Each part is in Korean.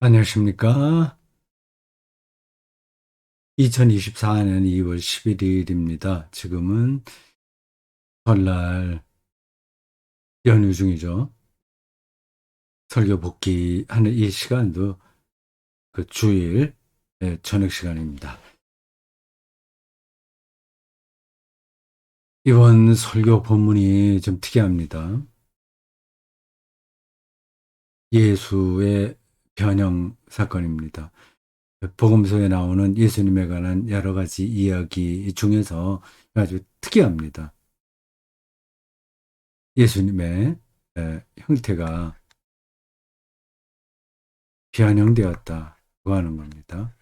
안녕하십니까? 2024년 2월 11일입니다. 지금은 설날 연휴 중이죠. 설교 복귀하는 이 시간도 그 주일 저녁 시간입니다. 이번 설교 본문이 좀 특이합니다. 예수의 변형 사건입니다. 복음서에 나오는 예수님에 관한 여러 가지 이야기 중에서 아주 특이합니다. 예수님의 형태가 변형되었다고 하는 겁니다.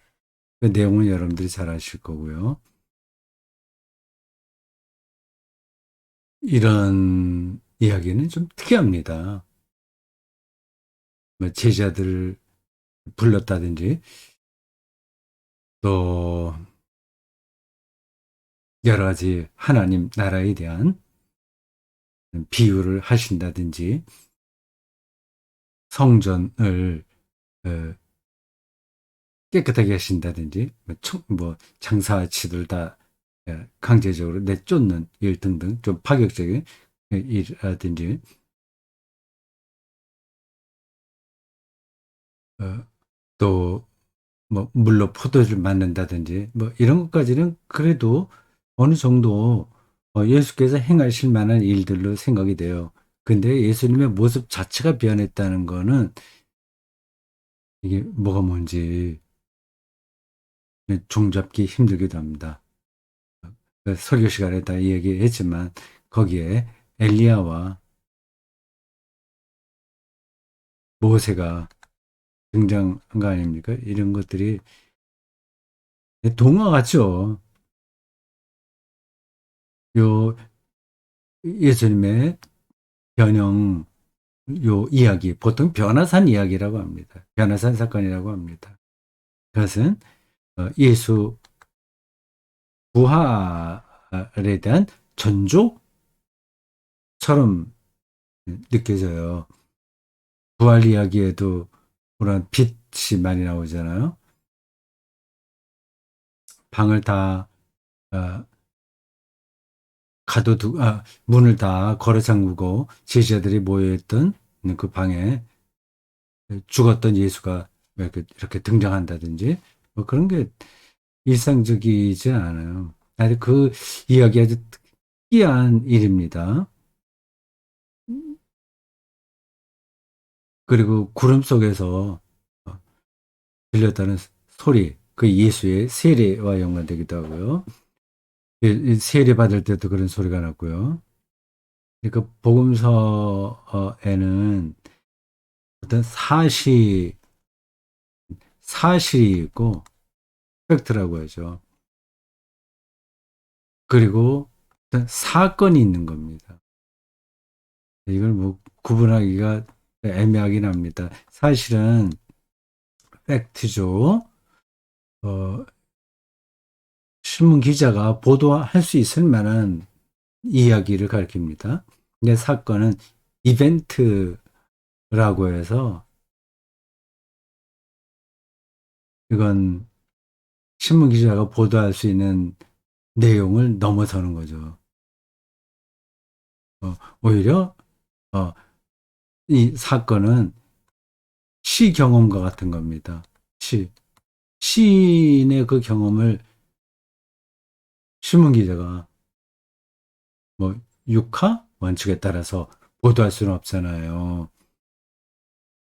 그 내용은 여러분들이 잘 아실 거고요. 이런 이야기는 좀 특이합니다. 뭐 제자들을 불렀다든지 또 여러 가지 하나님 나라에 대한 비유를 하신다든지 성전을 어, 깨끗하게 하신다든지 뭐 장사치들 다 강제적으로 내쫓는 일 등등 좀 파격적인 일이라든지 또 뭐 물로 포도주를 만든다든지 뭐 이런 것까지는 그래도 어느 정도 예수께서 행하실 만한 일들로 생각이 돼요. 근데 예수님의 모습 자체가 변했다는 거는 이게 뭐가 뭔지 종잡기 힘들기도 합니다. 그 설교 시간에 다 얘기했지만 거기에 엘리야와 모세가 등장한 거 아닙니까? 이런 것들이 동화 같죠. 요 예수님의 변형 요 이야기, 보통 변화산 이야기라고 합니다. 변화산 사건이라고 합니다. 그것은 예수 부활에 대한 전조처럼 느껴져요. 부활 이야기에도 그런 빛이 많이 나오잖아요. 방을 다 어, 문을 다 걸어 잠그고 제자들이 모여있던 그 방에 죽었던 예수가 이렇게 등장한다든지 뭐 그런 게 일상적이지 않아요. 아니, 그 이야기 아주 특이한 일입니다. 그리고 구름 속에서 어, 들렸다는 소리, 그 예수의 세례와 연관되기도 하고요. 이 세례 받을 때도 그런 소리가 났고요. 그러니까 복음서에는 어떤 사실이 있고 팩트라고 하죠. 그리고 어떤 사건이 있는 겁니다. 이걸 뭐 구분하기가 애매하긴 합니다. 사실은 팩트죠. 어, 신문 기자가 보도할 수 있을 만한 이야기를 가리킵니다. 근데 사건은 이벤트라고 해서 이건 신문 기자가 보도할 수 있는 내용을 넘어서는 거죠. 오히려 어, 이 사건은 시 경험과 같은 겁니다. 시인의 그 경험을 신문 기자가 뭐 육하 원칙에 따라서 보도할 수는 없잖아요.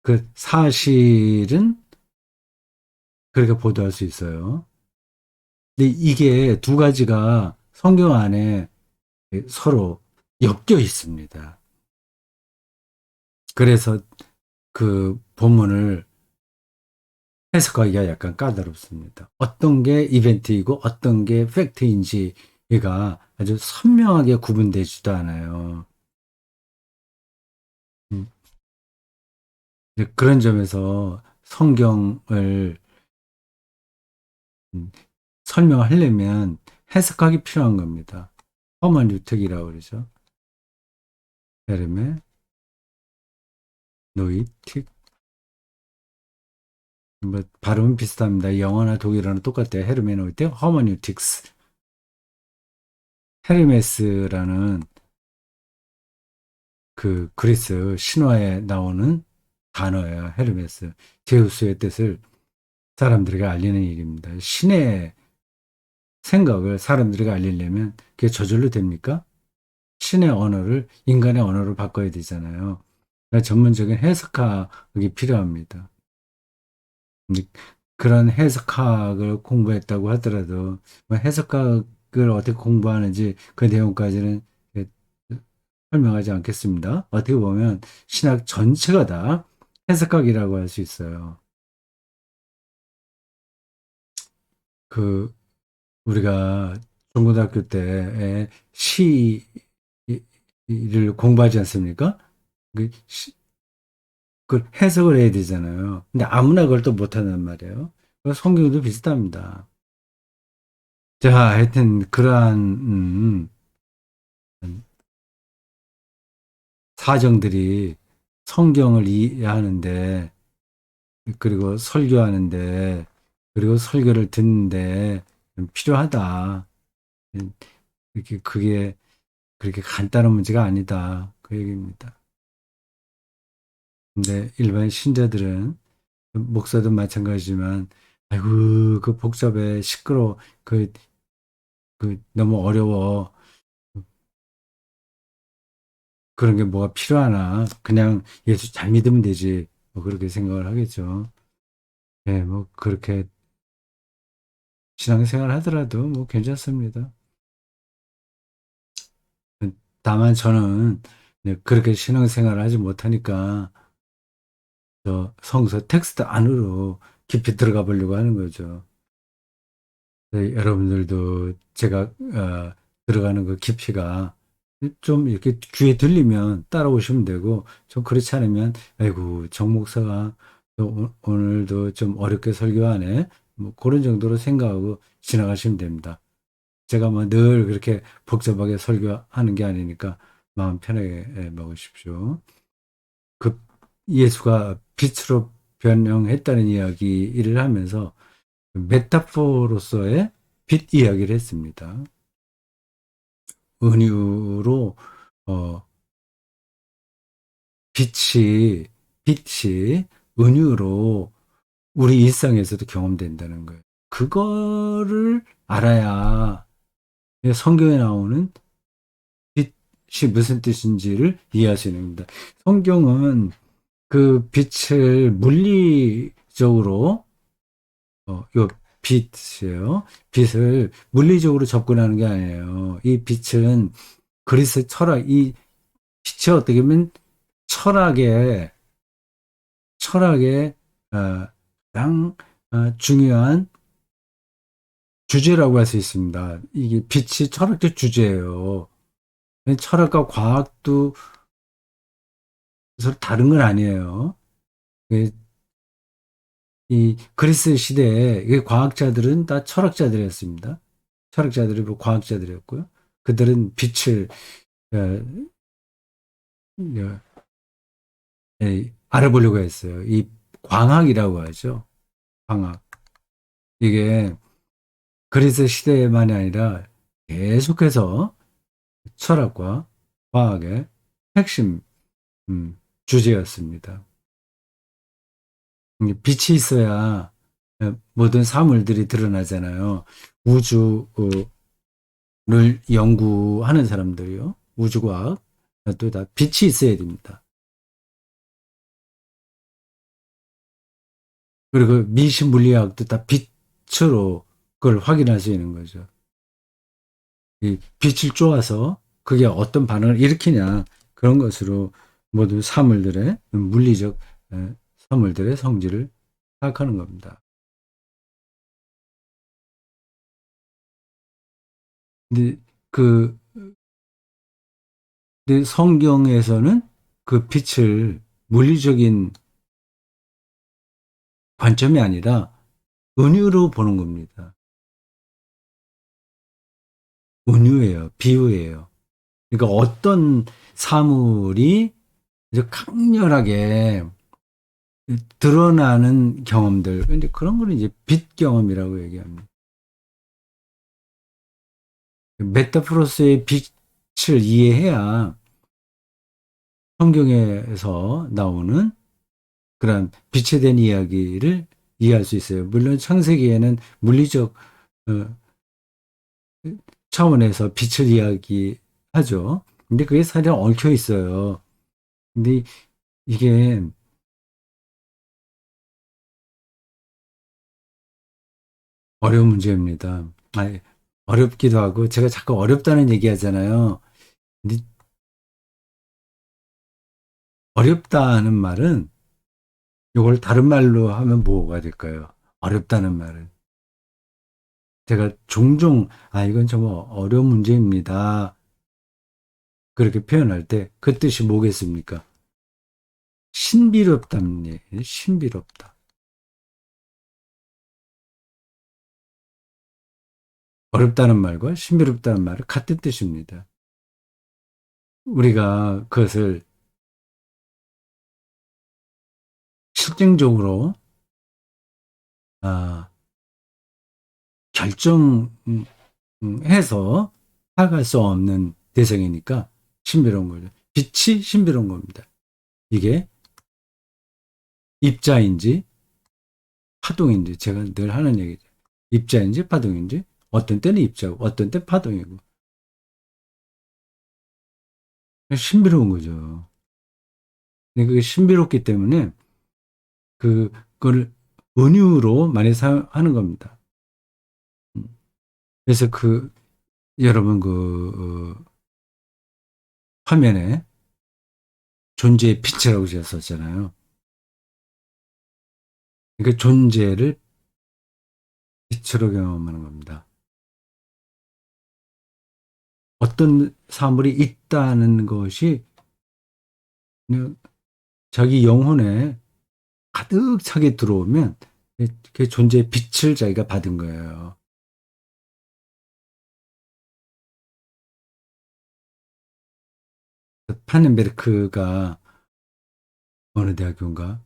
그 사실은 그렇게 보도할 수 있어요. 근데 이게 두 가지가 성경 안에 서로 엮여 있습니다. 그래서 그 본문을 해석하기가 약간 까다롭습니다. 어떤 게 이벤트이고 어떤 게 팩트인지가 아주 선명하게 구분되지도 않아요. 음, 그런 점에서 성경을 음, 설명하려면 해석하기 필요한 겁니다. 험한 유택이라고 그러죠. 여름에 노이틱 뭐 발음은 비슷합니다. 영어나 독일어는 똑같아요. 헤르메노이트, 허머뉴틱스. 헤르메스라는 그 그리스 신화에 나오는 단어예요. 헤르메스. 제우스의 뜻을 사람들에게 알리는 일입니다. 신의 생각을 사람들에게 알리려면 그게 저절로 됩니까? 신의 언어를 인간의 언어로 바꿔야 되잖아요. 그러니까 전문적인 해석학이 필요합니다. 근데 그런 해석학을 공부했다고 하더라도 뭐 해석학을 어떻게 공부하는지 그 내용까지는 설명하지 않겠습니다. 어떻게 보면 신학 전체가 다 해석학이라고 할 수 있어요. 그 우리가 중고등학교 때에 시를 공부하지 않습니까? 그, 그 해석을 해야 되잖아요. 근데 아무나 그걸 또 못한단 말이에요. 성경도 비슷합니다. 자, 하여튼 그러한 사정들이 성경을 이해하는데 그리고 설교하는데 그리고 설교를 듣는데 필요하다. 이렇게 그게 그렇게 간단한 문제가 아니다. 그 얘기입니다. 근데 일반 신자들은 목사도 마찬가지지만 아이고 그 복잡해 시끄러워 너무 어려워 그런 게 뭐가 필요하나 그냥 예수 잘 믿으면 되지 뭐 그렇게 생각을 하겠죠. 예, 뭐 그렇게 신앙생활 하더라도 뭐 괜찮습니다. 다만 저는 그렇게 신앙생활을 하지 못하니까 저 성서 텍스트 안으로 깊이 들어가 보려고 하는 거죠. 네, 여러분들도 제가 들어가는 그 깊이가 좀 이렇게 귀에 들리면 따라오시면 되고 좀 그렇지 않으면 아이고 정 목사가 또 오늘도 좀 어렵게 설교하네 뭐 그런 정도로 생각하고 지나가시면 됩니다. 제가 뭐 늘 그렇게 복잡하게 설교하는 게 아니니까 마음 편하게 먹으십시오. 그 예수가 빛으로 변형했다는 이야기를 하면서 메타포로서의 빛 이야기를 했습니다. 은유로 어, 빛이 은유로 우리 일상에서도 경험된다는 거예요. 그거를 알아야 성경에 나오는 빛이 무슨 뜻인지를 이해할 수 있는 겁니다. 성경은 그 빛을 물리적으로 요 빛이에요. 빛을 물리적으로 접근하는 게 아니에요. 이 빛은 그리스 철학, 이 빛이 어떻게 보면 철학의, 철학의, 가장 중요한 주제라고 할 수 있습니다. 이게 빛이 철학적 주제예요. 철학과 과학도 서로 다른 건 아니에요. 그 이 그리스 시대에 과학자들은 다 철학자들이었습니다. 철학자들이 뭐 과학자들이었고요. 그들은 빛을 어, 어, 알아보려고 했어요. 이 광학이라고 하죠. 광학. 이게 그리스 시대만이 아니라 계속해서 철학과 과학의 핵심 주제였습니다. 빛이 있어야 모든 사물들이 드러나잖아요. 우주를 연구하는 사람들이요. 우주과학 또 다 빛이 있어야 됩니다. 그리고 미신 물리학도 다 빛으로 그걸 확인할 수 있는 거죠. 이 빛을 쪼아서 그게 어떤 반응을 일으키냐 그런 것으로 모두 사물들의 물리적 사물들의 성질을 파악하는 겁니다. 근데 그 근데 성경에서는 그 빛을 물리적인 관점이 아니라 은유로 보는 겁니다. 은유예요. 비유예요. 그러니까 어떤 사물이 아주 강렬하게 드러나는 경험들. 근데 그런 거는 이제 빛 경험이라고 얘기합니다. 메타프로스의 빛을 이해해야 성경에서 나오는 그런 빛에 대한 이야기를 이해할 수 있어요. 물론 창세기에는 물리적 어, 차원에서 빛을 이야기하죠. 근데 그게 사실은 얽혀 있어요. 근데 이게 어려운 문제입니다. 아니, 어렵기도 하고 제가 자꾸 어렵다는 얘기 하잖아요. 근데 어렵다는 말은 이걸 다른 말로 하면 뭐가 될까요? 어렵다는 말은. 제가 종종 이건 정말 어려운 문제입니다. 그렇게 표현할 때 그 뜻이 뭐겠습니까? 신비롭다는 얘기, 신비롭다. 어렵다는 말과 신비롭다는 말은 같은 뜻입니다. 우리가 그것을 실증적으로 아, 결정해서 파악할 수 없는 대상이니까 신비로운 거죠. 빛이 신비로운 겁니다. 이게 입자인지 파동인지 제가 늘 하는 얘기죠. 입자인지 파동인지 어떤 때는 입자고 어떤 때 파동이고 신비로운 거죠. 근데 그게 신비롭기 때문에 그거를 은유로 많이 사용하는 겁니다. 음. 그래서 여러분 화면에 존재의 빛이라고 제가 썼잖아요. 그러니까 존재를 빛으로 경험하는 겁니다. 어떤 사물이 있다는 것이 그냥 자기 영혼에 가득 차게 들어오면 그 존재의 빛을 자기가 받은 거예요. 파넨베르크가 어느 대학교인가?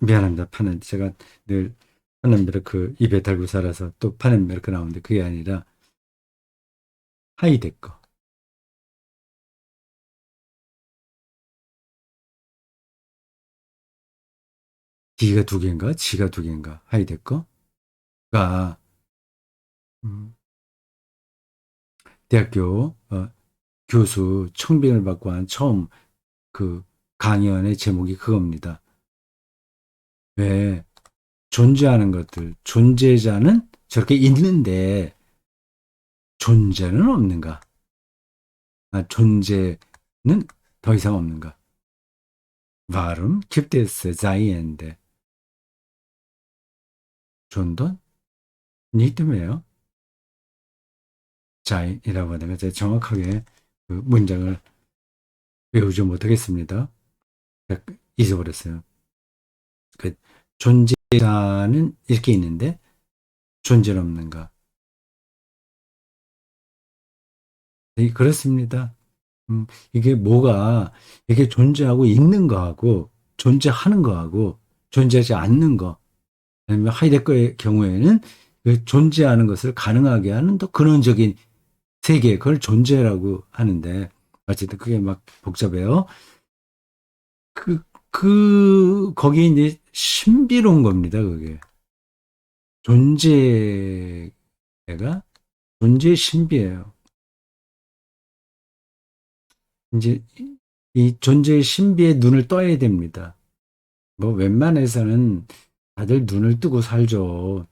미안합니다. 제가 늘 파넨베르크 입에 달고 살아서 또 파넨베르크 나오는데 그게 아니라 하이데거. D가 두 개인가? G가 두 개인가? 하이데거가 음, 대학교 교수 청빙을 받고 한 처음 그 강연의 제목이 그겁니다. 왜 존재하는 것들, 존재자는 저렇게 있는데 존재는 없는가? 존재는 더 이상 없는가? Warum gibt es Seiende? 존돈? nicht mehr? Sein이라고 하다가 제가 정확하게 그 문장을 외우지 못하겠습니다. 잊어버렸어요. 그 존재자는 이렇게 있는데 존재는 없는가? 네, 그렇습니다. 이게 이게 존재하고 있는 거하고, 존재하는 거하고, 존재하지 않는 거. 아니면 하이데거의 경우에는 그 존재하는 것을 가능하게 하는 더 근원적인 세계, 그걸 존재라고 하는데, 어쨌든 그게 막 복잡해요. 거기에 이제 신비로운 겁니다, 그게. 존재가, 존재의 신비예요. 이제 이 존재의 신비에 눈을 떠야 됩니다. 뭐 웬만해서는 다들 눈을 뜨고 살죠.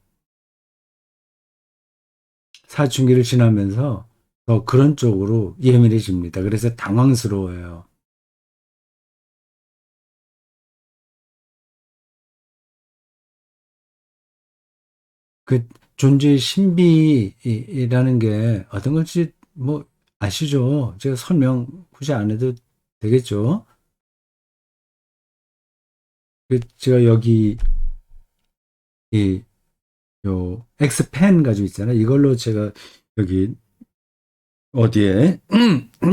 사춘기를 지나면서 더 그런 쪽으로 예민해집니다. 그래서 당황스러워요. 그 존재의 신비라는 게 어떤 건지 뭐 아시죠? 제가 설명 굳이 안 해도 되겠죠? 제가 여기 이 요 엑스펜 가지고 있잖아요. 이걸로 제가 여기 어디에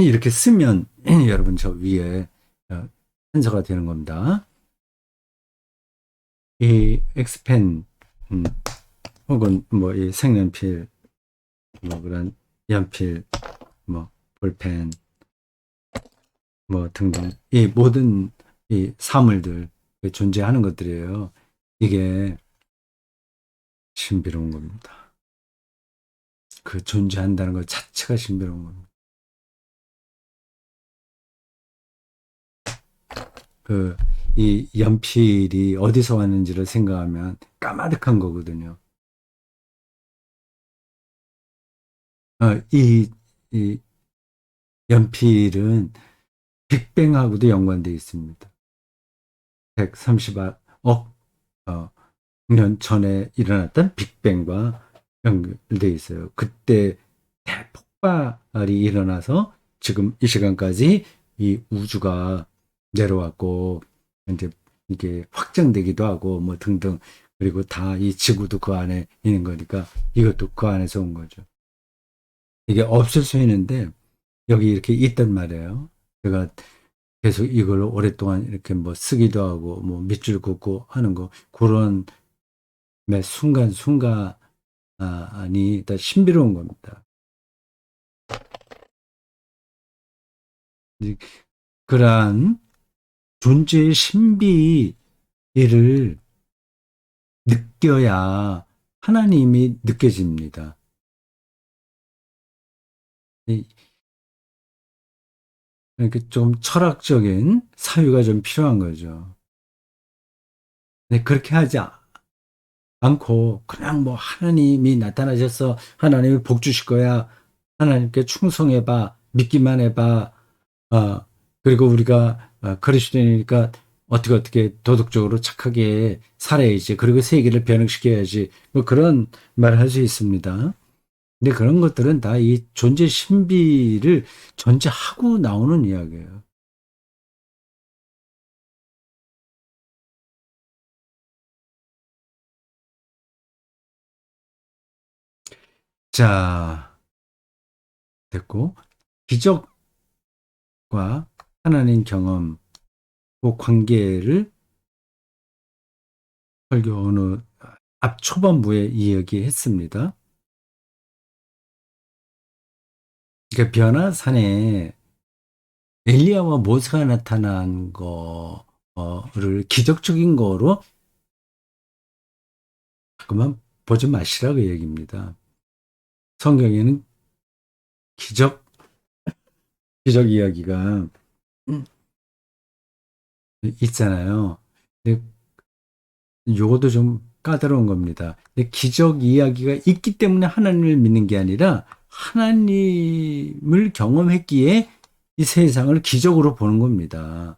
이렇게 쓰면 여러분 저 위에 어, 한서가 되는 겁니다. 이 엑스펜, 음, 혹은 뭐 이 색연필, 뭐 그런 연필, 뭐 볼펜, 뭐 등등 이 모든 이 사물들 존재하는 것들이에요. 이게 신비로운 겁니다. 그 존재한다는 것 자체가 신비로운 겁니다. 그 이 연필이 어디서 왔는지를 생각하면 까마득한 거거든요. 이, 이 연필은 빅뱅하고도 연관되어 있습니다. 130억 어, 년 전에 일어났던 빅뱅과 연결되어 있어요. 그때 대폭발이 일어나서 지금 이 시간까지 이 우주가 내려왔고, 이제 이게 확장되기도 하고, 뭐 등등. 그리고 다 이 지구도 그 안에 있는 거니까 이것도 그 안에서 온 거죠. 이게 없을 수 있는데 여기 이렇게 있단 말이에요. 제가 계속 이걸 오랫동안 이렇게 뭐 쓰기도 하고, 뭐 밑줄 긋고 하는 거, 그런 매 순간순간이 다 신비로운 겁니다. 이- 그러한 존재의 신비를 느껴야 하나님이 느껴집니다. 이- 이렇게 좀 철학적인 사유가 좀 필요한 거죠. 근데 그렇게 하지 않고 그냥 뭐 하나님이 나타나셔서 하나님이 복 주실 거야. 하나님께 충성해봐. 믿기만 해봐. 어, 그리고 우리가 그리스도인이니까 어떻게 도덕적으로 착하게 살아야지. 그리고 세계를 변혁시켜야지. 뭐 그런 말을 할 수 있습니다. 근데 그런 것들은 다 이 존재 신비를 전제하고 나오는 이야기예요. 자, 됐고. 기적과 하나님 경험, 그 관계를 설교 어느 앞 초반부에 이야기했습니다. 그러니까 변화산에 엘리야와 모세가 나타난 거를 기적적인 거로 자꾸만 보지 마시라고 얘기입니다. 성경에는 기적, 기적 이야기가 있잖아요. 근데 요것도 좀 까다로운 겁니다. 근데 기적 이야기가 있기 때문에 하나님을 믿는 게 아니라 하나님을 경험했기에 이 세상을 기적으로 보는 겁니다.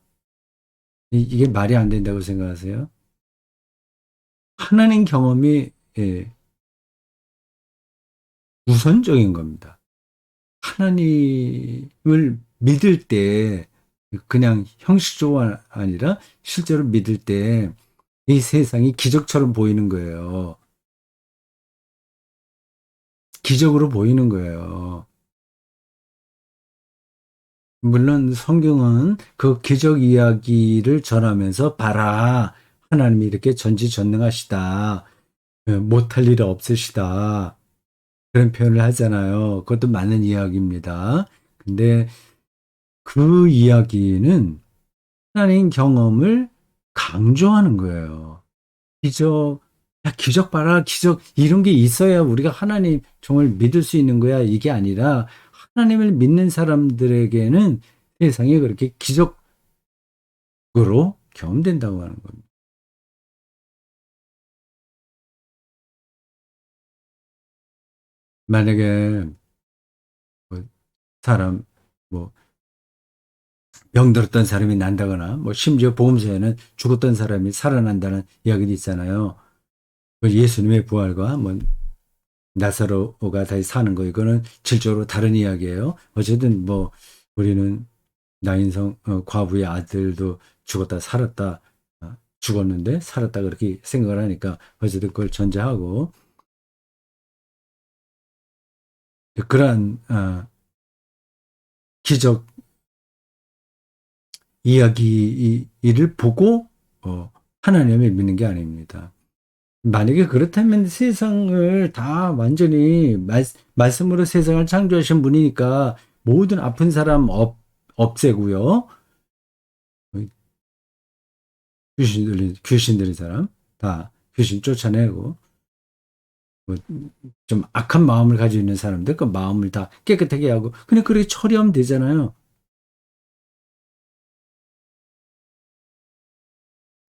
이게 말이 안 된다고 생각하세요? 하나님 경험이 예, 우선적인 겁니다. 하나님을 믿을 때 그냥 형식적으로 아니라 실제로 믿을 때 이 세상이 기적처럼 보이는 거예요. 기적으로 보이는 거예요. 물론 성경은 그 기적 이야기를 전하면서 봐라. 하나님이 이렇게 전지전능하시다. 못할 일 없으시다. 그런 표현을 하잖아요. 그것도 맞는 이야기입니다. 근데 그 이야기는 하나님 경험을 강조하는 거예요. 기적, 야, 기적 봐라, 기적, 이런 게 있어야 우리가 하나님 정말 믿을 수 있는 거야. 이게 아니라 하나님을 믿는 사람들에게는 세상에 그렇게 기적으로 경험된다고 하는 겁니다. 만약에 뭐 사람, 뭐 병들었던 사람이 난다거나, 뭐 심지어 보험서에는 죽었던 사람이 살아난다는 이야기도 있잖아요. 그 예수님의 부활과 뭐 나사로가 다시 사는 거 이거는 질적으로 다른 이야기예요. 어쨌든 뭐 우리는 나인성 과부의 아들도 죽었다 살았다 죽었는데 살았다 그렇게 생각을 하니까 어쨌든 그걸 전제하고 그러한 기적 이야기를 보고 하나님을 믿는 게 아닙니다. 만약에 그렇다면 세상을 다 완전히 말씀으로 세상을 창조하신 분이니까 모든 아픈 사람 없애고요. 귀신 들린 사람 다 귀신 쫓아내고 뭐 좀 악한 마음을 가지고 있는 사람들 그 마음을 다 깨끗하게 하고 그냥 그렇게 처리하면 되잖아요.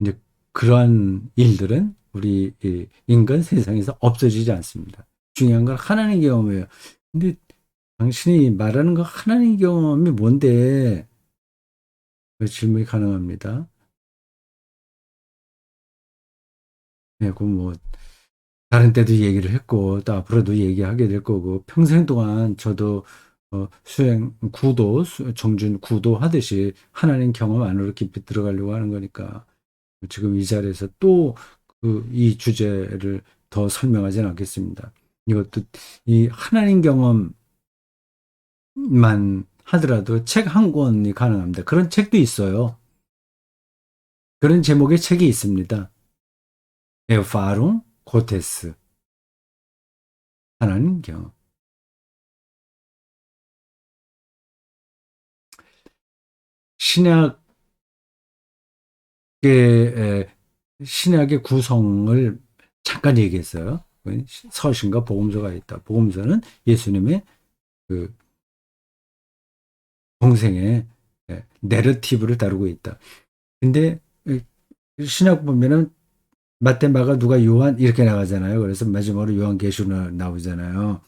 이제 그러한 일들은 우리 이 인간 세상에서 없어지지 않습니다. 중요한 건 하나님 경험이에요. 근데 당신이 말하는 거 하나님 경험이 뭔데? 그 질문이 가능합니다. 네, 그뭐 다른 때도 얘기를 했고 또 앞으로도 얘기하게 될 거고 평생 동안 저도 수행 구도 정준 구도 하듯이 하나님 경험 안으로 깊이 들어가려고 하는 거니까 지금 이 자리에서 또 그 이 주제를 더 설명하지는 않겠습니다. 이것도 이 하나님 경험만 하더라도 책 한 권이 가능합니다. 그런 책도 있어요. 그런 제목의 책이 있습니다. 에파룬 고테스 하나님 경험. 신약의 신약의 구성을 잠깐 얘기했어요. 서신과 복음서가 있다. 복음서는 예수님의 그 공생의 내러티브를 다루고 있다. 근데 신약 보면은 마태, 마가, 누가, 요한 이렇게 나가잖아요. 그래서 마지막으로 요한계시로 나오잖아요.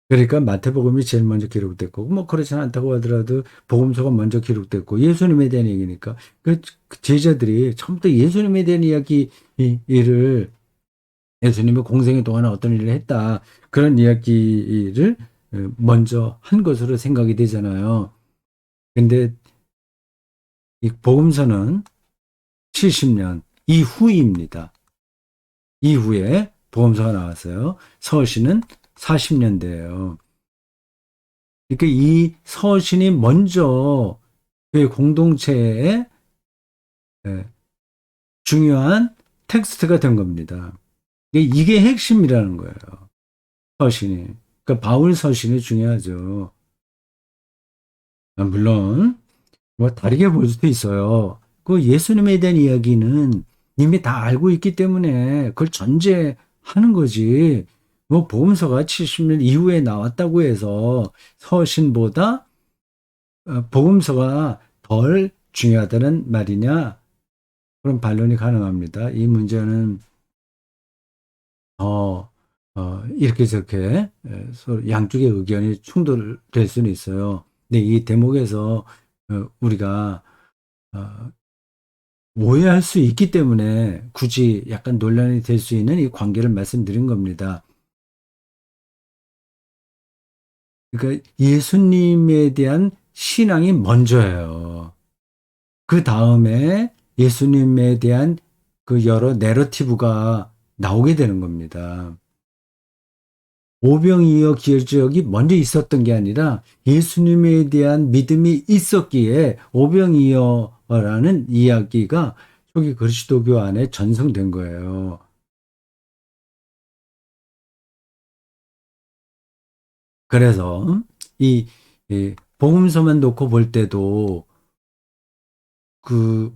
그러니까 마태복음이 제일 먼저 기록됐고 뭐 그렇지 않다고 하더라도 복음서가 먼저 기록됐고 예수님에 대한 얘기니까 그 제자들이 처음부터 예수님에 대한 이야기를 예수님의 공생의 동안에 어떤 일을 했다 그런 이야기를 먼저 한 것으로 생각이 되잖아요. 근데 이 복음서는 70년 이후입니다. 이후에 복음서가 나왔어요. 서신은 40년대예요. 그러니까 이 서신이 먼저 그 공동체의 중요한 텍스트가 된 겁니다. 이게 핵심이라는 거예요. 서신이. 그러니까 바울 서신이 중요하죠. 물론 뭐 다르게 볼 수도 있어요. 그 예수님에 대한 이야기는 이미 다 알고 있기 때문에 그걸 전제하는 거지. 뭐 복음서가 70년 이후에 나왔다고 해서 서신보다 복음서가 덜 중요하다는 말이냐? 그런 반론이 가능합니다. 이 문제는 이렇게 저렇게 서로 양쪽의 의견이 충돌될 수는 있어요. 근데 이 대목에서 우리가 어, 오해할 수 있기 때문에 굳이 약간 논란이 될 수 있는 이 관계를 말씀드린 겁니다. 그러니까 예수님에 대한 신앙이 먼저예요. 그 다음에 예수님에 대한 그 여러 내러티브가 나오게 되는 겁니다. 오병이어 기적이 먼저 있었던 게 아니라 예수님에 대한 믿음이 있었기에 오병이어라는 이야기가 초기 그리스도교 안에 전성된 거예요. 그래서 이, 이 복음서만 놓고 볼 때도 그,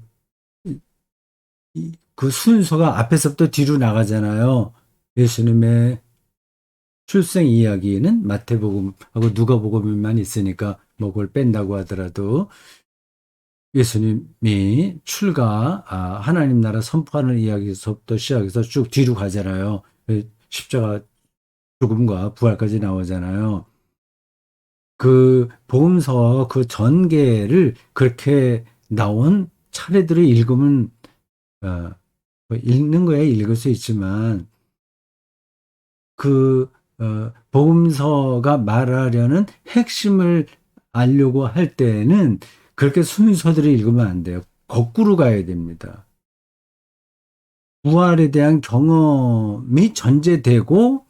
그 순서가 앞에서부터 뒤로 나가잖아요. 예수님의 출생 이야기는 마태복음하고 누가복음만 있으니까 뭐 그걸 뺀다고 하더라도 예수님이 하나님 나라 선포하는 이야기에서부터 시작해서 쭉 뒤로 가잖아요. 십자가 죽음과 부활까지 나오잖아요. 그 복음서 그 전개를 그렇게 나온 차례들을 읽으면 뭐 읽는 거야 읽을 수 있지만 그 복음서가 말하려는 핵심을 알려고 할 때는 그렇게 순서대로 읽으면 안 돼요. 거꾸로 가야 됩니다. 부활에 대한 경험이 전제되고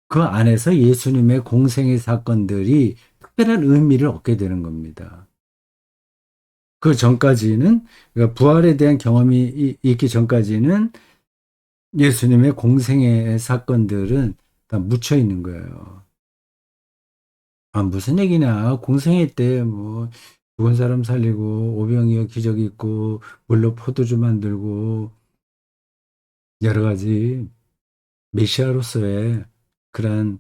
그 안에서 예수님의 공생의 사건들이 특별한 의미를 얻게 되는 겁니다. 그 전까지는, 그러니까 부활에 대한 경험이 있기 전까지는 예수님의 공생의 사건들은 다 묻혀 있는 거예요. 아, 무슨 얘기냐. 공생애 때 뭐, 죽은 사람 살리고, 오병이어 기적이 있고, 물로 포도주 만들고, 여러 가지 메시아로서의 그런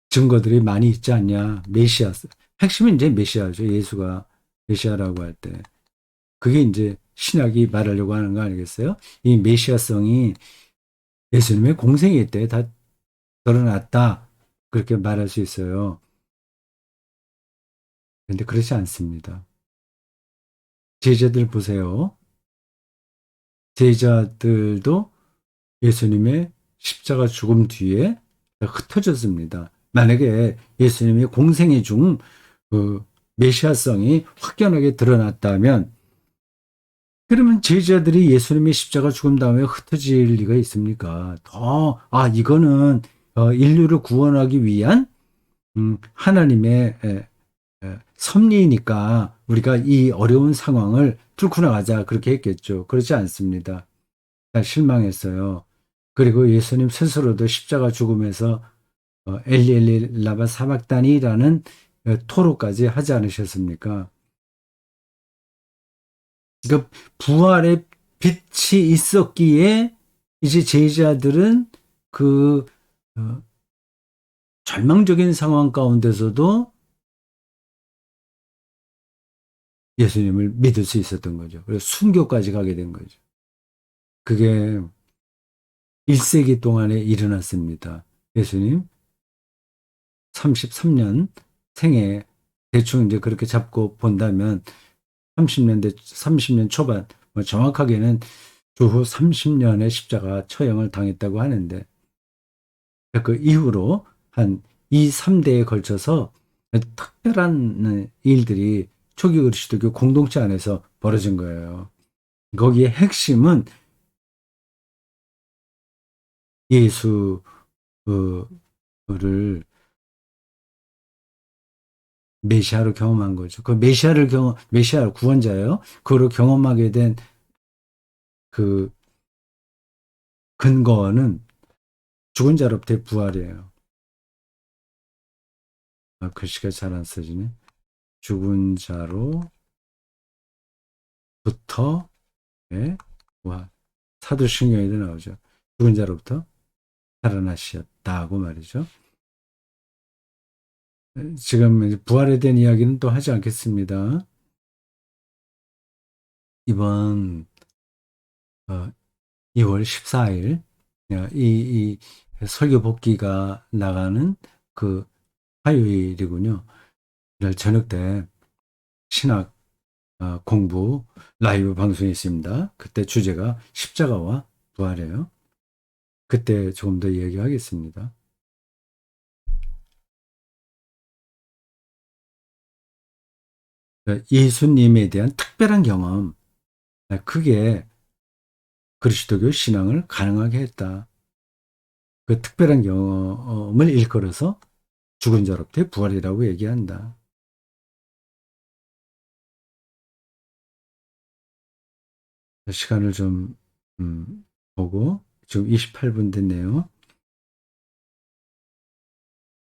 증거들이 많이 있지 않냐. 메시아. 핵심은 이제 메시아죠. 예수가 메시아라고 할 때. 그게 이제 신학이 말하려고 하는 거 아니겠어요? 이 메시아성이 예수님의 공생애 때 다 드러났다. 그렇게 말할 수 있어요. 그런데 그렇지 않습니다. 제자들 보세요. 제자들도 예수님의 십자가 죽음 뒤에 흩어졌습니다. 만약에 예수님의 공생애 중 그 메시아성이 확연하게 드러났다면 그러면 제자들이 예수님의 십자가 죽음 다음에 흩어질 리가 있습니까? 이거는 인류를 구원하기 위한 하나님의 섭리니까 우리가 이 어려운 상황을 뚫고 나가자 그렇게 했겠죠. 그렇지 않습니다. 실망했어요. 그리고 예수님 스스로도 십자가 죽음에서 엘리 엘리 라마 사박다니라는 토로까지 하지 않으셨습니까? 그러니까 부활의 빛이 있었기에 이제 제자들은 그 어, 절망적인 상황 가운데서도 예수님을 믿을 수 있었던 거죠. 그래서 순교까지 가게 된 거죠. 그게 1세기 동안에 일어났습니다. 예수님 33년 생애 대충 이제 그렇게 잡고 본다면 30년 초반, 뭐 정확하게는 주후 30년의 십자가 처형을 당했다고 하는데 그 이후로 한 2, 3대에 걸쳐서 특별한 일들이 초기 그리스도교 공동체 안에서 벌어진 거예요. 거기에 핵심은 예수를 메시아로 경험한 거죠. 그 메시아 구원자예요. 그걸 경험하게 된 그 근거는 죽은 자로부터의 부활이에요. 글씨가 잘 안 써지네. 죽은 자로부터, 예, 와, 사도신경에도 나오죠. 죽은 자로부터 살아나셨다고 말이죠. 지금 부활에 대한 이야기는 또 하지 않겠습니다. 이번 2월 14일 이 설교 복귀가 나가는 그 화요일이군요. 날 저녁 때 신학 공부 라이브 방송이 있습니다. 그때 주제가 십자가와 부활이에요. 그때 조금 더 이야기하겠습니다. 예수님에 대한 특별한 경험, 그게 그리스도교 신앙을 가능하게 했다. 그 특별한 경험을 일컬어서 죽은 자로부터의 부활이라고 얘기한다. 시간을 좀 보고 지금 28분 됐네요.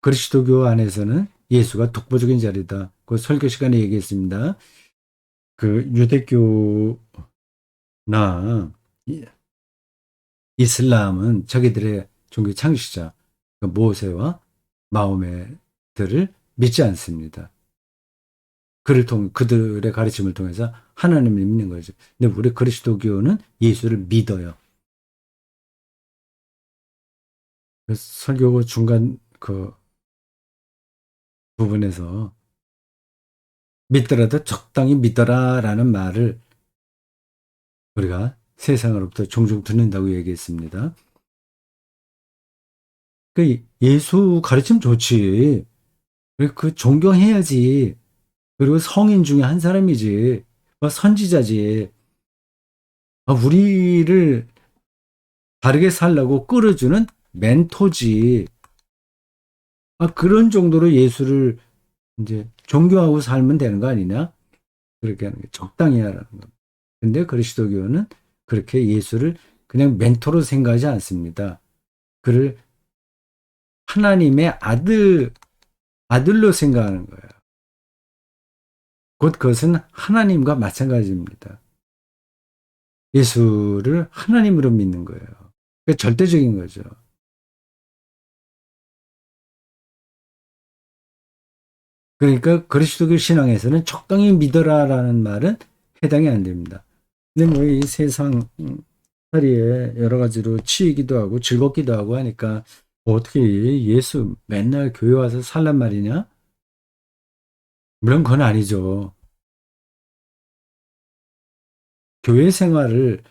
그리스도교 안에서는 예수가 독보적인 자리다. 그 설교 시간에 얘기했습니다. 그 유대교나 이슬람은 자기들의 종교 창시자 그 모세와 마호메들을 믿지 않습니다. 그들의 가르침을 통해서 하나님을 믿는 거죠. 근데 우리 그리스도교는 예수를 믿어요. 그래서 설교 중간 그 부분에서 믿더라도 적당히 믿어라라는 말을 우리가 세상으로부터 종종 듣는다고 얘기했습니다. 그 예수 가르침 좋지. 그 존경해야지. 그리고 성인 중에 한 사람이지. 선지자지. 우리를 다르게 살라고 끌어주는 멘토지. 그런 정도로 예수를 이제 존경하고 살면 되는 거 아니냐? 그렇게 하는 게 적당히 하라는 겁니다. 근데 그리스도교는 그렇게 예수를 그냥 멘토로 생각하지 않습니다. 그를 하나님의 아들로 생각하는 거예요. 곧 그것은 하나님과 마찬가지입니다. 예수를 하나님으로 믿는 거예요. 그러니까 절대적인 거죠. 그러니까 그리스도교 신앙에서는 적당히 믿어라라는 말은 해당이 안 됩니다. 근데 뭐 이 세상 살이에 여러 가지로 치이기도 하고 즐겁기도 하고 하니까 뭐 어떻게 예수 맨날 교회 와서 살란 말이냐? 물론 그건 아니죠. 교회 생활을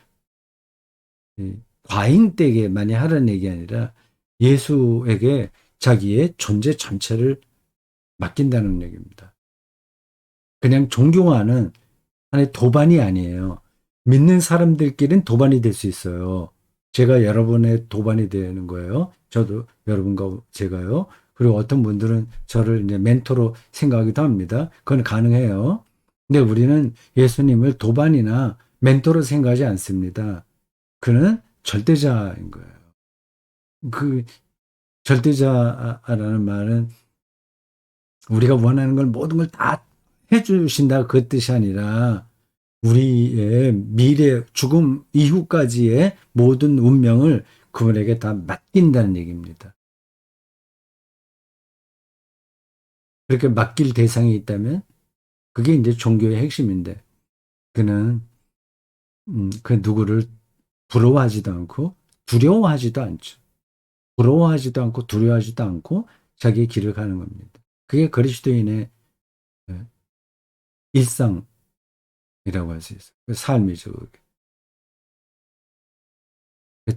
과잉되게 많이 하라는 얘기 아니라 예수에게 자기의 존재 전체를 맡긴다는 얘기입니다. 그냥 존경하는 하나의 도반이 아니에요. 믿는 사람들끼리는 도반이 될 수 있어요. 제가 여러분의 도반이 되는 거예요. 저도 여러분과 제가요. 그리고 어떤 분들은 저를 이제 멘토로 생각하기도 합니다. 그건 가능해요. 근데 우리는 예수님을 도반이나 멘토로 생각하지 않습니다. 그는 절대자인 거예요. 그 절대자라는 말은 우리가 원하는 걸 모든 걸 다 해주신다 그 뜻이 아니라 우리의 미래, 죽음 이후까지의 모든 운명을 그분에게 다 맡긴다는 얘기입니다. 그렇게 맡길 대상이 있다면 그게 이제 종교의 핵심인데 그는 그 누구를 부러워하지도 않고 두려워하지도 않죠. 부러워하지도 않고 두려워하지도 않고 자기의 길을 가는 겁니다. 그게 그리스도인의 일상이라고 할 수 있어요. 그 삶이죠. 그게.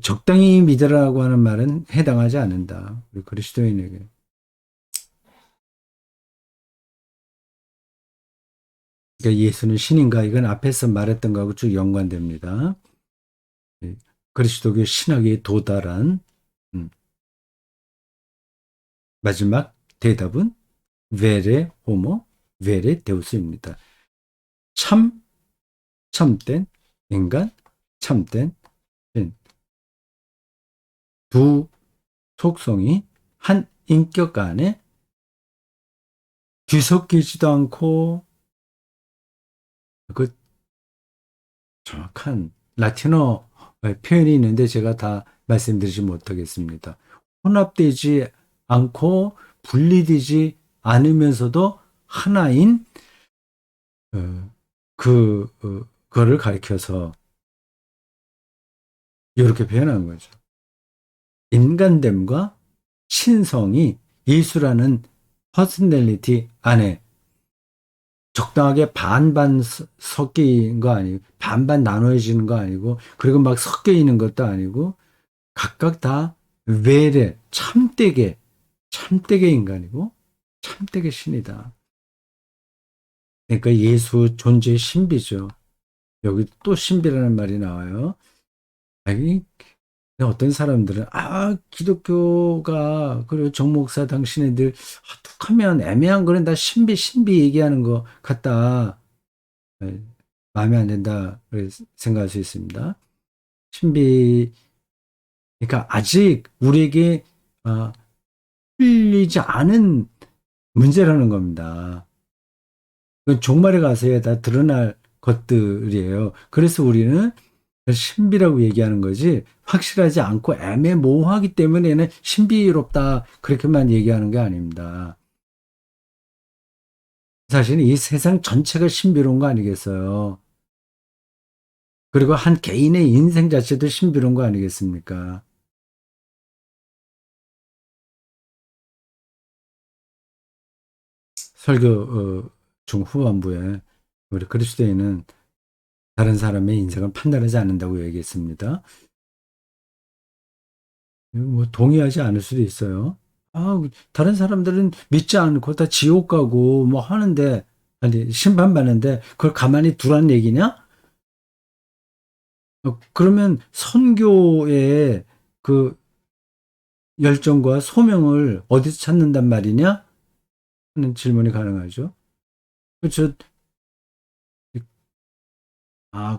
적당히 믿으라고 하는 말은 해당하지 않는다. 우리 그리스도인에게. 그러니까 예수는 신인가 이건 앞에서 말했던 거하고 쭉 연관됩니다. 예, 그리스도교 신학에 도달한 음, 마지막 대답은 베레 호모 베레 데우스입니다. 참 참된 인간 참된 신. 두 속성이 한 인격 안에 뒤섞이지도 않고 그 정확한 라틴어 표현이 있는데 제가 다 말씀드리지 못하겠습니다. 혼합되지 않고 분리되지 않으면서도 하나인 그거를 가리켜서 이렇게 표현한 거죠. 인간됨과 신성이 예수라는 퍼스널리티 안에 적당하게 반반 섞인 거 아니고 반반 나눠지는 거 아니고 그리고 막 섞여 있는 것도 아니고 각각 다 외래 참되게 인간이고 참되게 신이다. 그러니까 예수 존재의 신비죠. 여기 또 신비라는 말이 나와요. 아니 어떤 사람들은 기독교가 그리고 정 목사 당신네들 툭하면 애매한 거는 다 신비 얘기하는 것 같다. 네, 마음에 안 든다 생각할 수 있습니다. 신비 그러니까 아직 우리에게 아, 풀리지 않은 문제라는 겁니다. 그건 종말에 가서야 다 드러날 것들이에요. 그래서 우리는 신비라고 얘기하는 거지 확실하지 않고 애매모호하기 때문에는 신비롭다 그렇게만 얘기하는 게 아닙니다. 사실 이 세상 전체가 신비로운 거 아니겠어요? 그리고 한 개인의 인생 자체도 신비로운 거 아니겠습니까? 설교 중후반부에 우리 그리스도인은 다른 사람의 인생을 판단하지 않는다고 얘기했습니다. 뭐 동의하지 않을 수도 있어요. 다른 사람들은 믿지 않고 다 지옥 가고 뭐 하는데 아니 심판받는데 그걸 가만히 두라는 얘기냐? 그러면 선교의 그 열정과 소명을 어디서 찾는단 말이냐? 하는 질문이 가능하죠. 그렇죠.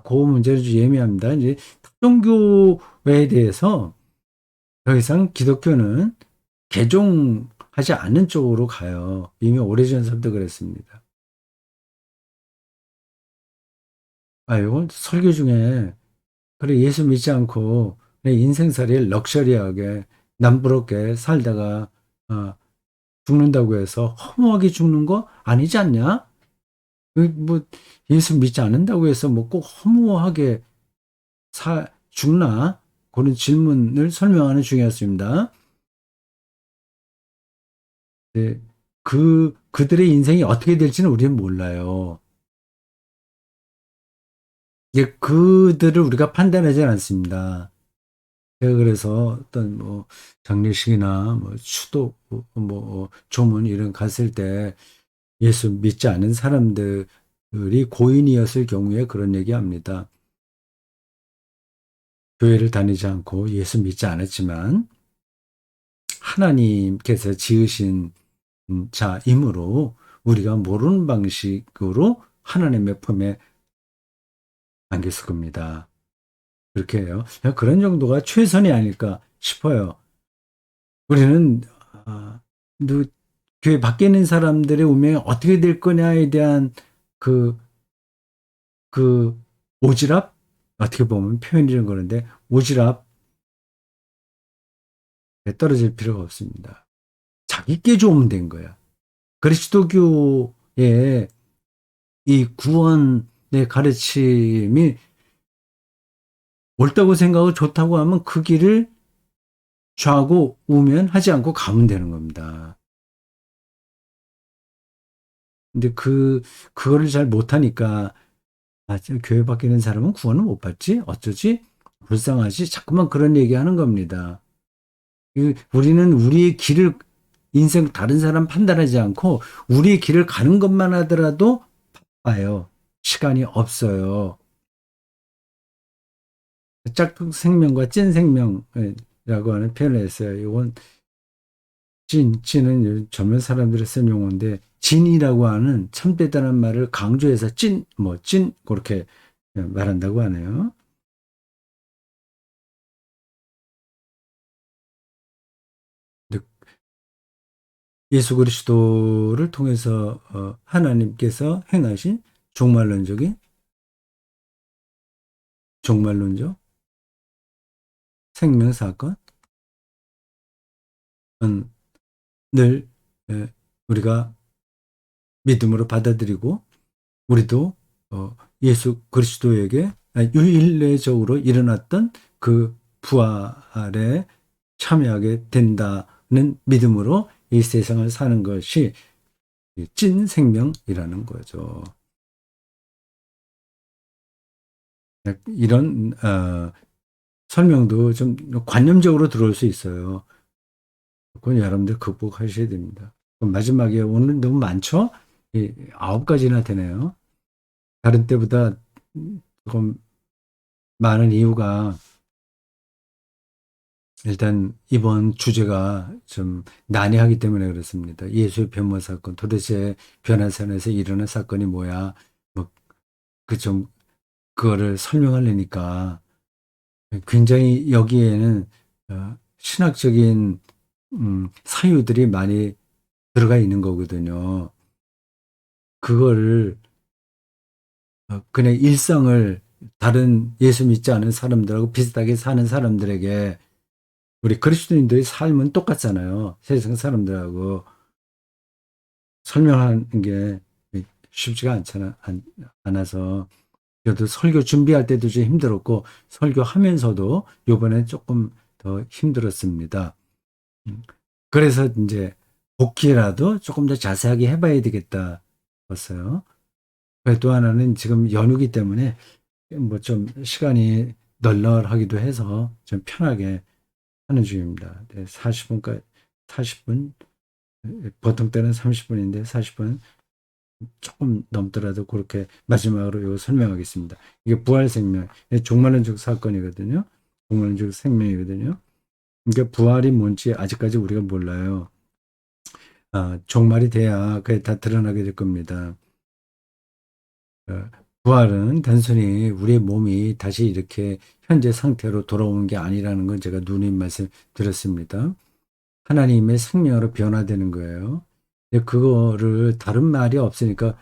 그 문제는 좀 예민합니다. 이제 타종교에 대해서 더 이상 기독교는 개종하지 않는 쪽으로 가요. 이미 오래전부터 그랬습니다. 이건 설교 중에 그래 예수 믿지 않고 내 인생살이를 럭셔리하게 남부럽게 살다가 어, 죽는다고 해서 허무하게 죽는 거 아니지 않냐? 뭐 예수 믿지 않는다고 해서 뭐 꼭 허무하게 죽나? 그런 질문을 설명하는 중이었습니다. 네, 그들의 인생이 어떻게 될지는 우리는 몰라요. 그들을 우리가 판단하지 않습니다. 제가 그래서 어떤 뭐 장례식이나 뭐 추도 뭐 조문 이런 갔을 때 예수 믿지 않은 사람들이 고인이었을 경우에 그런 얘기합니다. 교회를 다니지 않고 예수 믿지 않았지만 하나님께서 지으신 자이므로 우리가 모르는 방식으로 하나님의 품에 안겼을 겁니다. 그렇게 해요. 그런 정도가 최선이 아닐까 싶어요. 우리는 아, 누- 교회 밖에 있는 사람들의 운명이 어떻게 될 거냐에 대한 그, 그 오지랖? 어떻게 보면 표현이 좀 그런데 오지랖에 떨어질 필요가 없습니다. 자기께 좋으면 된 거야. 그리스도교의 이 구원의 가르침이 옳다고 생각하고 좋다고 하면 그 길을 좌고 우면 하지 않고 가면 되는 겁니다. 근데 그거를 잘 못하니까, 교회 밖에 있는 사람은 구원을 못 받지? 어쩌지? 불쌍하지? 자꾸만 그런 얘기 하는 겁니다. 우리는 우리의 길을, 인생 다른 사람 판단하지 않고, 우리의 길을 가는 것만 하더라도 바빠요. 시간이 없어요. 짝퉁 생명과 찐 생명이라고 하는 표현을 했어요. 이건 찐은 젊은 사람들이 쓴 용어인데, 진이라고 하는 참되다는 말을 강조해서 그렇게 말한다고 하네요. 근데 예수 그리스도를 통해서 하나님께서 행하신 종말론적인 종말론적 생명 사건을 늘 우리가 믿음으로 받아들이고 우리도 예수 그리스도에게 유일례적으로 일어났던 그 부활에 참여하게 된다는 믿음으로 이 세상을 사는 것이 찐 생명이라는 거죠. 이런 설명도 좀 관념적으로 들어올 수 있어요. 그건 여러분들 극복하셔야 됩니다. 그럼 마지막에 오늘 너무 많죠? 9가지나 되네요. 다른 때보다 조금 많은 이유가 일단 이번 주제가 좀 난해하기 때문에 그렇습니다. 예수의 변모 사건, 도대체 변화산에서 일어난 사건이 뭐야? 뭐, 좀, 그거를 설명하려니까 굉장히 여기에는 신학적인 사유들이 많이 들어가 있는 거거든요. 그거를 그냥 일상을 다른 예수 믿지 않은 사람들하고 비슷하게 사는 사람들에게 우리 그리스도인들의 삶은 똑같잖아요. 세상 사람들하고 설명하는 게 쉽지가 않아서 저도 설교 준비할 때도 좀 힘들었고 설교하면서도 요번에 조금 더 힘들었습니다. 음, 그래서 이제 복귀라도 조금 더 자세하게 해봐야 되겠다 싶었어요. 또 하나는 지금 연휴기 때문에 뭐 좀 시간이 널널하기도 해서 좀 편하게 하는 중입니다. 네, 40분까지, 40분, 보통 때는 30분인데 40분 조금 넘더라도 그렇게 마지막으로 이거 설명하겠습니다. 이게 부활생명, 종말론적 사건이거든요. 종말론적 생명이거든요. 이게 부활이 뭔지 아직까지 우리가 몰라요. 종말이 돼야 그게 다 드러나게 될 겁니다. 어, 부활은 단순히 우리의 몸이 다시 이렇게 현재 상태로 돌아오는 게 아니라는 건 제가 누님 말씀 드렸습니다. 하나님의 생명으로 변화되는 거예요. 근데 그거를 다른 말이 없으니까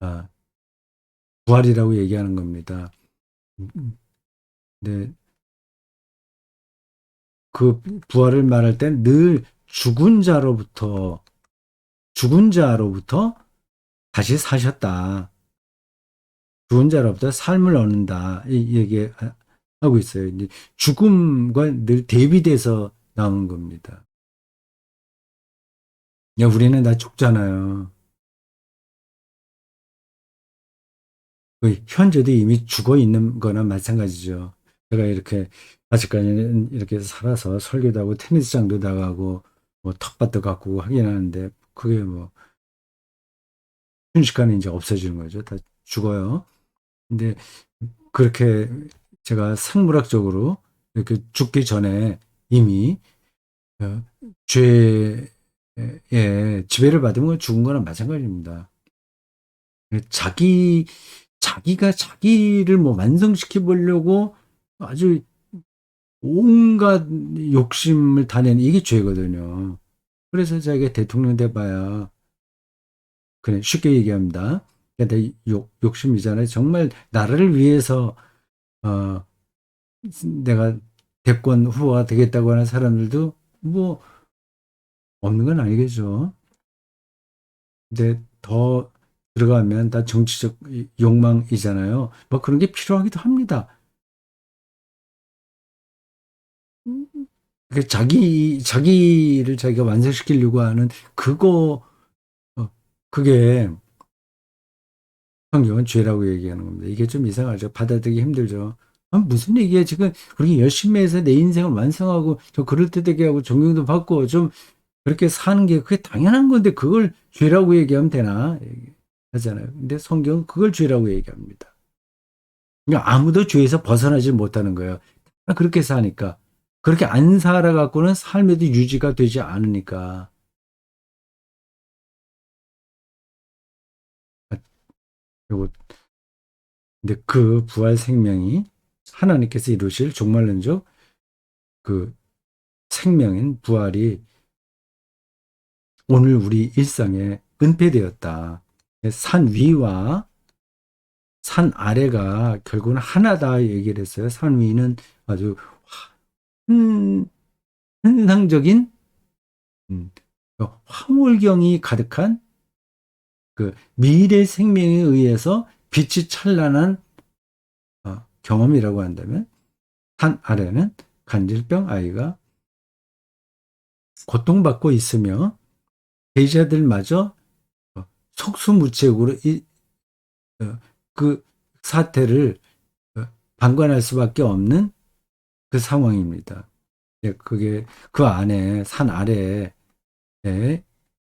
아, 부활이라고 얘기하는 겁니다. 근데 그 부활을 말할 땐 늘 죽은 자로부터 다시 사셨다. 죽은 자로부터 삶을 얻는다. 이 얘기하고 있어요. 이제 죽음과 늘 대비돼서 나오는 겁니다. 야, 우리는 다 죽잖아요. 현재도 이미 죽어 있는 거나 마찬가지죠. 제가 이렇게 아직까지는 이렇게 살아서 설교도 하고 테니스장도 나가고 뭐 텃밭도 가꾸고 하긴 하는데 그게 뭐 순식간에 이제 없어지는 거죠. 다 죽어요. 근데 그렇게 제가 생물학적으로 이렇게 죽기 전에 이미 어, 죄의 지배를 받으면 죽은 거랑 마찬가지입니다. 자기가 자기를 뭐 완성시켜 보려고 아주 온갖 욕심을 다 내는 이게 죄거든요. 그래서 자기가 대통령 돼봐야 그냥 쉽게 얘기합니다. 근데 욕심이잖아요. 정말 나라를 위해서 어, 내가 대권 후보가 되겠다고 하는 사람들도 뭐 없는 건 아니겠죠. 근데 더 들어가면 다 정치적 욕망이잖아요. 뭐 그런 게 필요하기도 합니다. 자기를 자기가 완성시키려고 하는 그거, 그게 성경은 죄라고 얘기하는 겁니다. 이게 좀 이상하죠. 받아들이기 힘들죠. 무슨 얘기야. 지금 그렇게 열심히 해서 내 인생을 완성하고, 저 그럴듯하게 하고, 존경도 받고, 좀 그렇게 사는 게 그게 당연한 건데, 그걸 죄라고 얘기하면 되나? 하잖아요. 근데 성경은 그걸 죄라고 얘기합니다. 그러니까 아무도 죄에서 벗어나지 못하는 거예요. 그렇게 사니까. 그렇게 안 살아갖고는 삶에도 유지가 되지 않으니까. 요거, 근데 그 부활 생명이 하나님께서 이루실 종말론적 그 생명인 부활이 오늘 우리 일상에 은폐되었다. 산 위와 산 아래가 결국은 하나다 얘기를 했어요. 산 위는 아주 환, 환상적인 음, 황홀경이 가득한 그 미래 생명에 의해서 빛이 찬란한 경험이라고 한다면 산 아래는 간질병 아이가 고통받고 있으며 제자들마저 속수무책으로 어, 그 사태를 방관할 수밖에 없는 그 상황입니다. 예, 그게 그 안에 산 아래에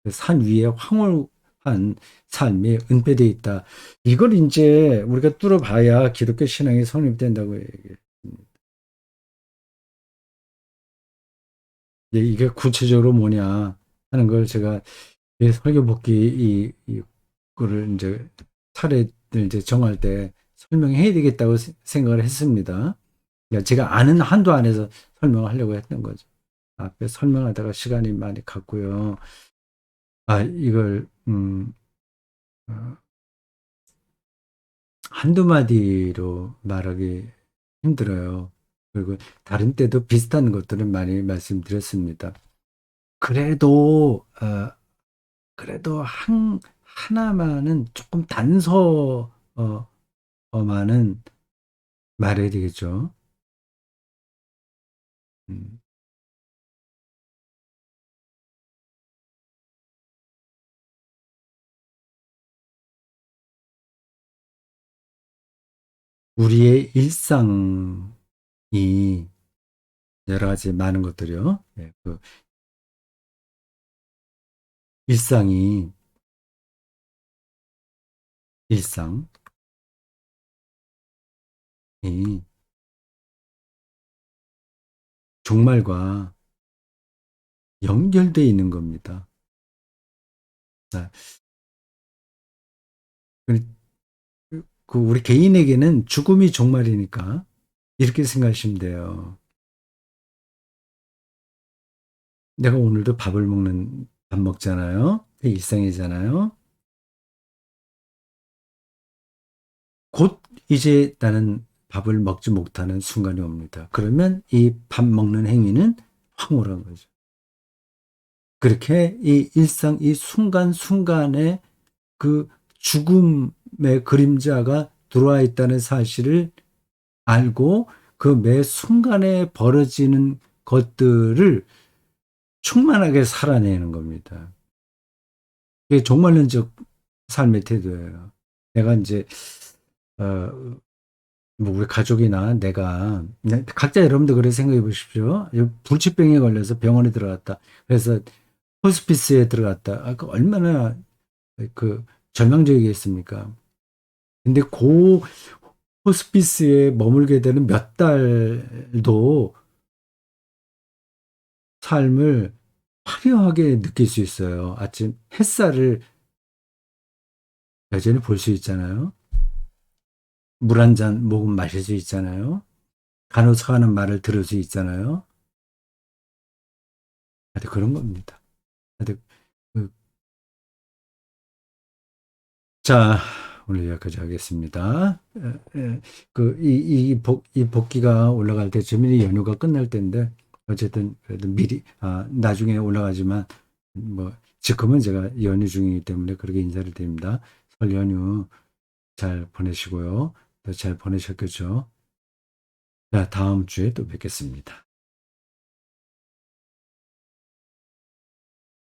산 위에 황홀한 삶이 은폐되어 있다. 이걸 이제 우리가 뚫어봐야 기독교 신앙이 성립된다고 얘기해요. 이게 구체적으로 뭐냐 하는 걸 제가 설교 복귀 이거를 이제 차례를 이제 정할 때 설명해야 되겠다고 생각을 했습니다. 그러니까 제가 아는 한도 안에서 설명을 하려고 했던 거죠. 앞에 설명하다가 시간이 많이 갔고요. 이걸 어, 한두 마디로 말하기 힘들어요. 그리고 다른 때도 비슷한 것들은 많이 말씀드렸습니다. 그래도 그래도 하나만은 조금 단서만은 말해야 되겠죠. 음, 우리의 일상이 여러 가지 많은 것들이요. 그 일상이 일상이 종말과 연결되어 있는 겁니다. 자, 그 우리 개인에게는 죽음이 종말이니까 이렇게 생각하시면 돼요. 내가 오늘도 밥 먹잖아요. 그게 일상이잖아요. 곧 이제 나는 밥을 먹지 못하는 순간이 옵니다. 그러면 이 밥 먹는 행위는 황홀한 거죠. 그렇게 이 일상, 이 순간순간에 그 죽음의 그림자가 들어와 있다는 사실을 알고 그 매 순간에 벌어지는 것들을 충만하게 살아내는 겁니다. 이게 종말론적 삶의 태도예요. 내가 이제, 어, 뭐 우리 가족이나 내가, 각자 여러분도 그래 생각해 보십시오. 불치병에 걸려서 병원에 들어갔다. 그래서 호스피스에 들어갔다. 그 얼마나 그 절망적이겠습니까? 근데 그 호스피스에 머물게 되는 몇 달도 삶을 화려하게 느낄 수 있어요. 아침 햇살을 여전히 볼 수 있잖아요. 물 한 잔 모금 마실 수 있잖아요. 간호사 하는 말을 들을 수 있잖아요. 하여튼 그런 겁니다. 하여튼 그, 자, 오늘 여기까지 하겠습니다. 이 복귀가 올라갈 때, 주민이 연휴가 끝날 때인데, 어쨌든, 그래도 미리, 나중에 올라가지만, 뭐, 지금은 제가 연휴 중이기 때문에 그렇게 인사를 드립니다. 설 연휴 잘 보내시고요. 잘 보내셨겠죠? 자, 다음 주에 또 뵙겠습니다.